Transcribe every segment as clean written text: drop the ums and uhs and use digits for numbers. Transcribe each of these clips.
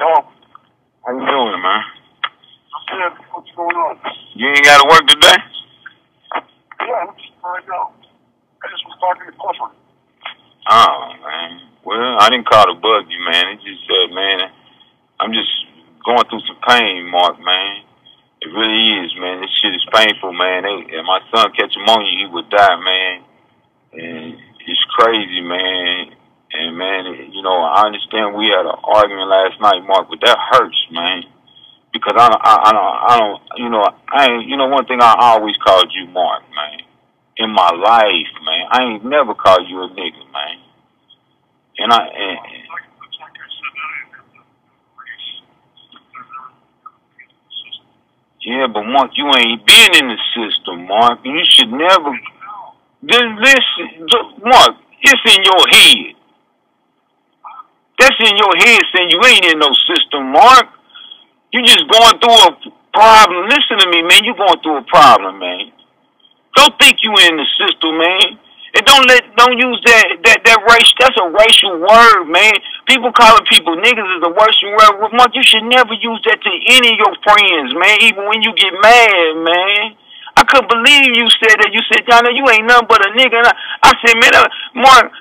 How you doing, man? Yeah, what's going on? You ain't got to work today? Yeah, I know. I just was talking to Clifford. Oh, man. Well, I didn't call to bug you, man. It just said, man, I'm just going through some pain, Mark, man. It really is, man. This shit is painful, man. If my son catch pneumonia, he would die, man. And it's crazy, man. And, man, you know, I understand we had an argument last night, Mark, but that hurts, man. Because I don't, you know, one thing I always called you Mark, man. In my life, man. I ain't never called you a nigga, man. And yeah, but Mark, you ain't been in the system, Mark. You should never. Listen, Mark, it's in your head. That's in your head saying you ain't in no system, Mark. You just going through a problem. Listen to me, man. You going through a problem, man. Don't think you in the system, man. And don't use that race. That's a racial word, man. People calling people niggas is a racial word. Well, Mark, you should never use that to any of your friends, man. Even when you get mad, man. I couldn't believe you said that. You said, John, you ain't nothing but a nigga. And I said, man, Mark.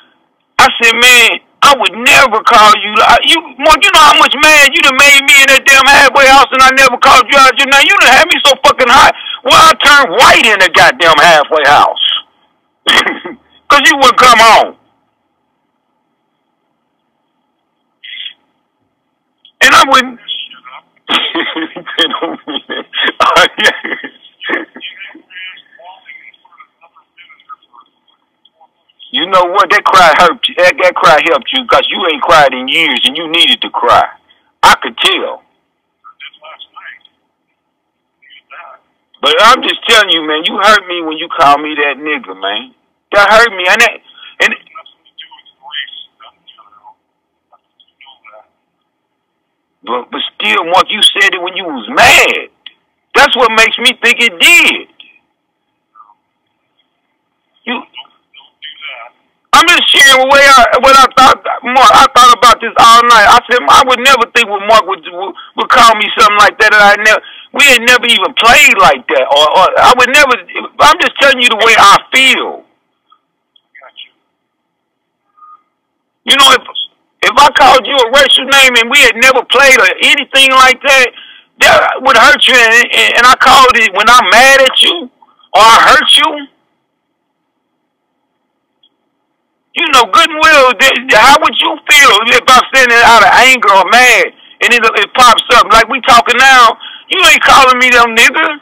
I said, man, I would never call you. Mark, you know how much mad you done made me in that damn halfway house, and I never called you out. You know, you done had me so fucking hot. Well, I turned white in the goddamn halfway house. Because you wouldn't come home. And I wouldn't. You know what? That cry hurt you. That cry helped you because you ain't cried in years and you needed to cry. I could tell. But I'm just telling you, man, you hurt me when you called me that nigga, man. That hurt me. And but still, Mark, you said it when you was mad. That's what makes me think it did. I'm just sharing what I thought, Mark. I thought about this all night. I said I would never think Mark would call me something like that. And we had never even played like that. Or I would never. I'm just telling you the way I feel. You know, if I called you a racial name and we had never played or anything like that, that would hurt you. And I called it when I'm mad at you or I hurt you. You know good and well, how would you feel if I'm standing out of anger or mad and it pops up like we talking now? You ain't calling me them nigga.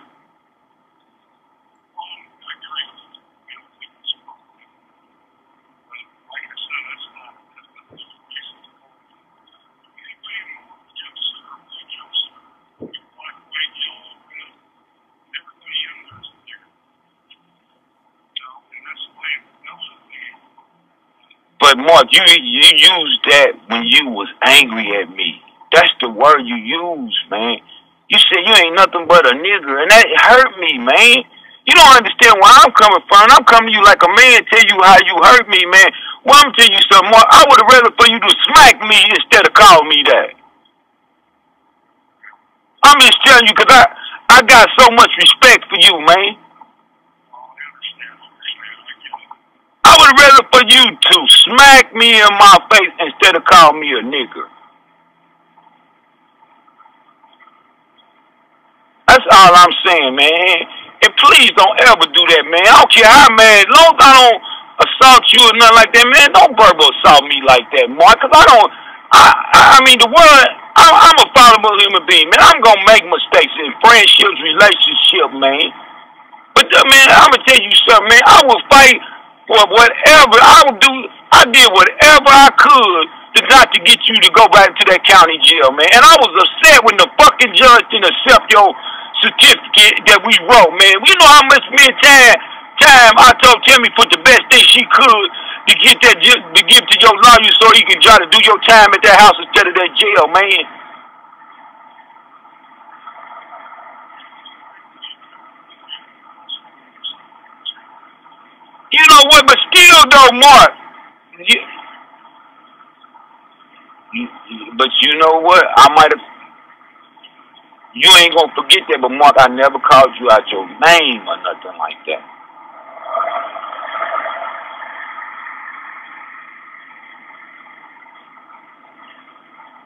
But Mark, you used that when you was angry at me. That's the word you used, man. You said you ain't nothing but a nigger, and that hurt me, man. You don't understand where I'm coming from. I'm coming to you like a man, tell you how you hurt me, man. Well, I'm telling you something, Mark. I would have rather for you to smack me instead of call me that. I'm just telling you because I got so much respect for you, man. I would rather for you to smack me in my face instead of call me a nigger. That's all I'm saying, man. And please don't ever do that, man. I don't care how mad. As long as I don't assault you or nothing like that, man, don't verbal assault me like that, Mark. Because I mean, the world, I'm a fallible human being, man. I'm going to make mistakes in friendships, relationships, man. But, man, I'm going to tell you something, man. I will fight for whatever. I did whatever I could to get you to go back to that county jail, man. And I was upset when the fucking judge didn't accept your certificate that we wrote, man. You know how much time I told Timmy put the best thing she could to get that to give to your lawyer so he can try to do your time at that house instead of that jail, man. You know what? But still, though, Mark. But you know what? I might have. You ain't gonna forget that, but Mark, I never called you out your name or nothing like that.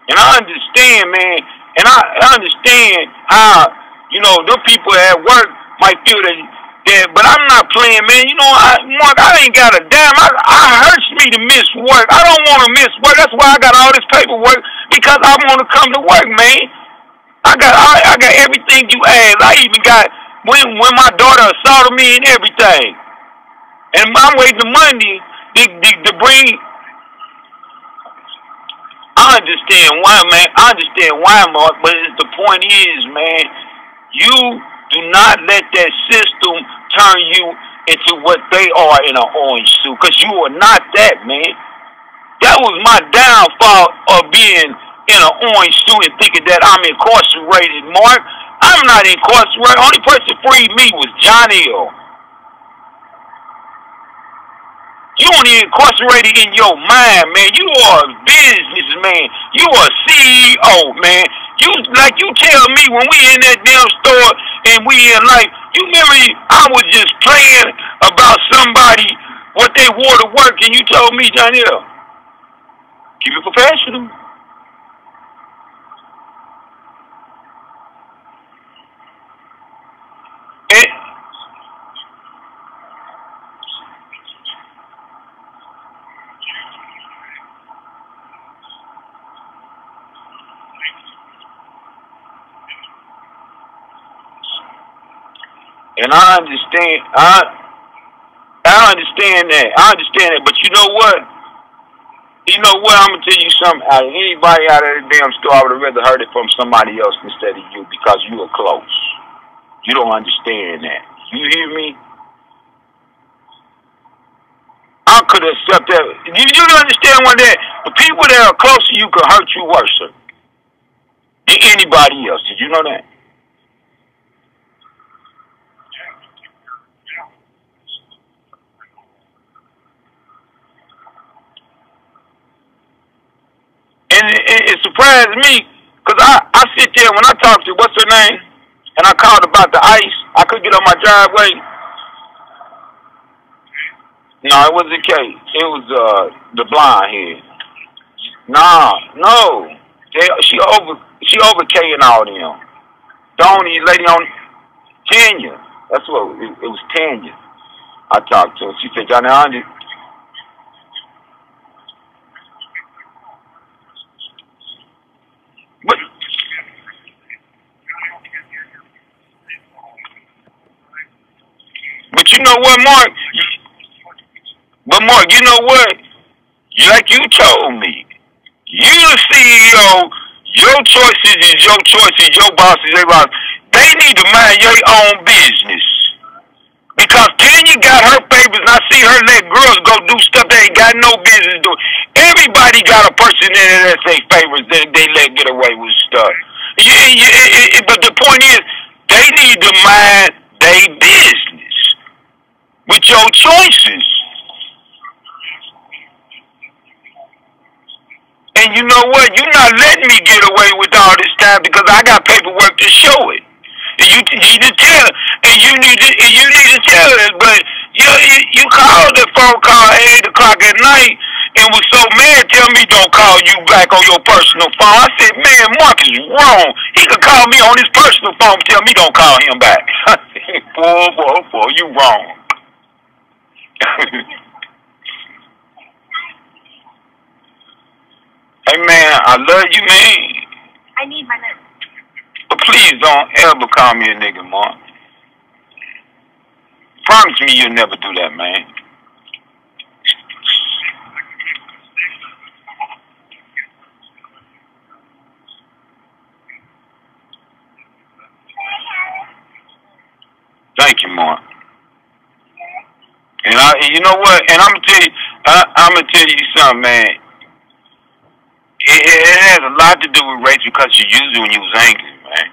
And I understand, man, and I understand how, you know, them people at work might feel that, but I'm not playing, man. You know, Mark, I ain't got a damn. I hurts me to miss work. I don't want to miss work. That's why I got all this paperwork, because I want to come to work, man. I got everything you asked. I even got when my daughter assaulted me and everything. And I'm waiting the money to bring. I understand why, man. I understand why, Mark. But the point is, man, you do not let that system turn you into what they are in an orange suit, because you are not that, man. That was my downfall of being in an orange suit and thinking that I'm incarcerated, Mark. I'm not incarcerated. Only person freed me was Johnny L. You only incarcerated in your mind, man. You are a businessman. You are a CEO, man. You tell me when we in that damn store and we in life, you remember I was just playing about somebody, what they wore to work, and you told me, Johnny L, keep it professional. And I understand. I understand that. I understand that. But you know what? You know what? I'm gonna tell you something. Anybody out of the damn store, I would have rather heard it from somebody else instead of you, because you are close. You don't understand that. You hear me? I could accept that. You don't understand what that? The people that are close to you can hurt you worse than anybody else. Did you know that? And it surprised me, because I sit there when I talk to, what's her name? And I called about the ice. I couldn't get on my driveway. No, it wasn't Kate. It was the blonde head. Nah, no. She over Kay and all them. The only lady on Tanya. That's what it was, Tanya. I talked to her. She said, Johnny, But you know what, Mark? But Mark, you know what? Like you told me, you the CEO. Your choices is your choices. Your boss is their boss. They need to mind your own business. Because Tanya got her favors, and I see her let girls go do stuff they ain't got no business doing. Everybody got a person in there that say favors that they let get away with stuff. But the point is, they need to mind their business with your choices. And you know what? You're not letting me get away with all this time, because I got paperwork to show it. And you need to tell, and you need to tell us. But you called the phone call at 8:00 at night and was so mad. Tell me don't call you back on your personal phone. I said, man, Mark is wrong. He could call me on his personal phone and tell me don't call him back. I said, boy, you wrong. Hey man, I love you, man. I need my notes. But please don't ever call me a nigga, Mark. Promise me you'll never do that, man. Thank you, Mark. And you know what? And I'm gonna tell you something, man. It has a lot to do with race, because you used it when you was angry, man.